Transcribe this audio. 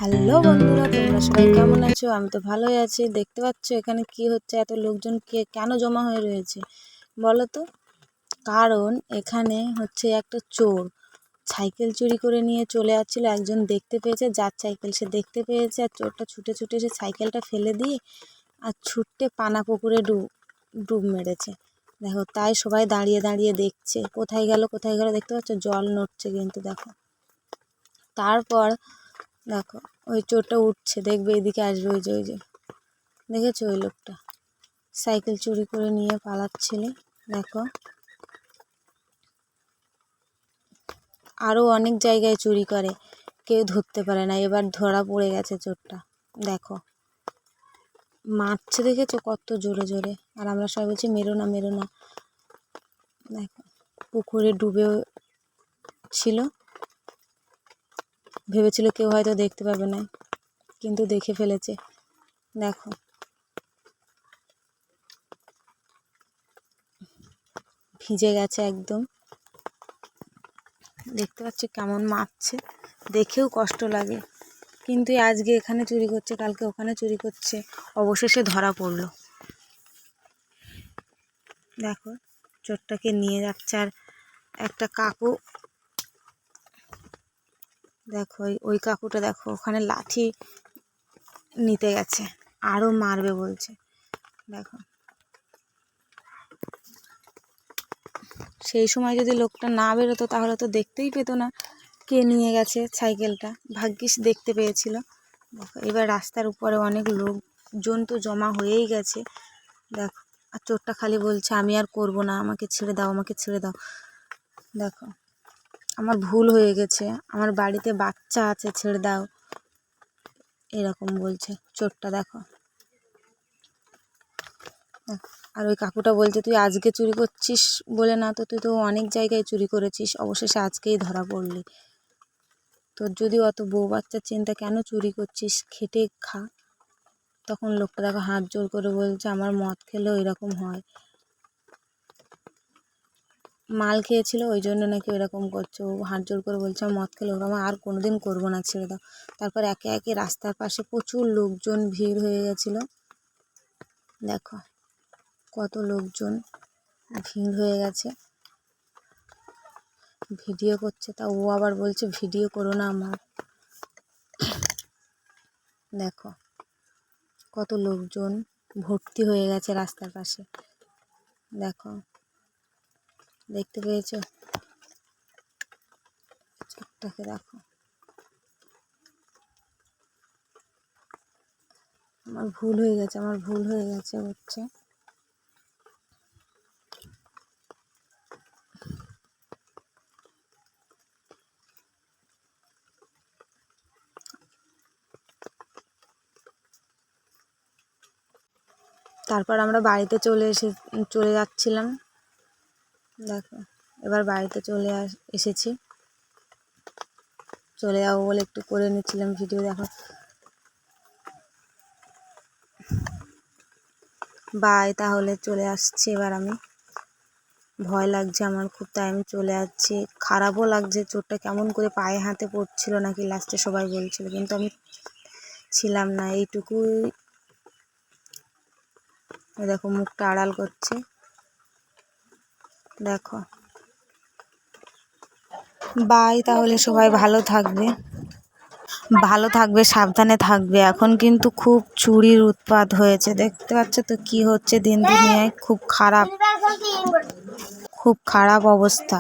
Hello বন্ধুরা, তোমরা সবাই কেমন আছো? আমি তো ভালোই আছি। দেখতে পাচ্ছ এখানে কি হচ্ছে? এত লোকজন কেন জমা হয়ে রয়েছে বলো তো? কারণ এখানে হচ্ছে একটা চোর সাইকেল চুরি করে নিয়ে চলে যাচ্ছিল। একজন দেখতে পেয়েছে, যার সাইকেল সে দেখতে পেয়েছে, আর চোরটা ছুটে ছুটে এসে সাইকেলটা ফেলে দিয়ে আর ছুটতে পানা পুকুরে ডুব মেরেছে। দেখো, তাই সবাই দাঁড়িয়ে দাঁড়িয়ে দেখছে কোথায় গেল কোথায় গেল। দেখতে পাচ্ছ জল নড়ছে কিন্তু। দেখো, তারপর দেখো ওই চোরটা উঠছে, দেখবে এদিকে আসবে। ওই যে দেখেছো ওই লোকটা সাইকেল চুরি করে নিয়ে পালাচ্ছিল। দেখো, আরও অনেক জায়গায় চুরি করে, কেউ ধরতে পারে না। এবার ধরা পড়ে গেছে চোরটা। দেখো মারছে, দেখেছো কত জোরে জোরে। আর আমরা সবাই বলছি মেরো না মেরো না। দেখো, পুকুরে ডুবে ছিল, ভেবেছিল কেউ হয়তো দেখতে পাবে না, কিন্তু দেখে ফেলেছে। দেখো, ভিজে গেছে একদম। দেখতে পাচ্ছ কেমন মারছে, দেখেও কষ্ট লাগে। কিন্তু আজকে এখানে চুরি করছে, কালকে ওখানে চুরি করছে, অবশেষে ধরা পড়লো। দেখো, চোরটাকে নিয়ে যাচ্ছে। আর একটা কাকু, দেখো ওই কাকুটা, দেখো ওখানে লাঠি নিতে গেছে, আরও মারবে বলছে। দেখো, সেই সময় যদি লোকটা না বেরোতো তাহলে তো দেখতেই পেতো না কে নিয়ে গেছে সাইকেলটা। ভাগ্যিস দেখতে পেয়েছিল। দেখো, এবার রাস্তার উপরে অনেক লোকজন তো জমা হয়েই গেছে। দেখো, আর চোরটা খালি বলছে আমি আর করব না, আমাকে ছেড়ে দাও, আমাকে ছেড়ে দাও। দেখো, আমার ভুল হয়ে গেছে, আমার বাড়িতে বাচ্চা আছে, ছেড়ে দাও, এরকম বলছে চোরটা। দেখো, আর ওই কাকুটা বলছে তুই আজকে চুরি করছিস বলে না, তো তুই তো অনেক জায়গায় চুরি করেছিস, অবশেষে আজকেই ধরা পড়লি। তোর যদি অত বউ বাচ্চার চিন্তা, কেন চুরি করছিস? খেটে খা। তখন লোকটা দেখো হাত জোর করে বলছে আমার মদ খেলেও এরকম হয়, মাল খেয়েছিল ওই জন্য নাকি এরকম করছে। ও হাত জোর করে বলছে আমি মদ খেলে ওরকম আর কোনোদিন করবো না, ছেড়ে দাও। তারপর একে একে রাস্তার পাশে প্রচুর লোকজন ভিড় হয়ে গেছিলো। দেখো কত লোকজন ভিড় হয়ে গেছে, ভিডিও করছে। তা ও আবার বলছে ভিডিও করো না আমার। দেখো কত লোকজন ভর্তি হয়ে গেছে রাস্তার পাশে। দেখো, দেখতে পেয়েছো চোরটাকে? দেখো, আমার ভুল হয়ে গেছে, আমার ভুল হয়ে গেছে হচ্ছে। তারপর আমরা বাড়িতে চলে যাচ্ছিলাম। দেখো, এবার বাড়িতে এসেছি। চলে যাবো বলে একটু করে নিচ্ছিলাম ভিডিও। দেখো, বাই, তাহলে চলে আসছি এবার আমি। ভয় লাগছে আমার খুব, তাই আমি চলে যাচ্ছি। খারাপও লাগছে, চোরটা কেমন করে পায়ে হাতে পড়ছিল নাকি লাস্টে সবাই বলছিল, কিন্তু আমি ছিলাম না। এইটুকুই। দেখো মুখটা আড়াল করছে। দেখো, বাই, তাহলে সবাই ভালো থাকবে, সাবধানে থাকবে। এখন কিন্তু খুব চুরির উৎপাত হয়েছে, দেখতে পাচ্ছ তো কি হচ্ছে দিন দুনিয়ায়। খুব খারাপ অবস্থা।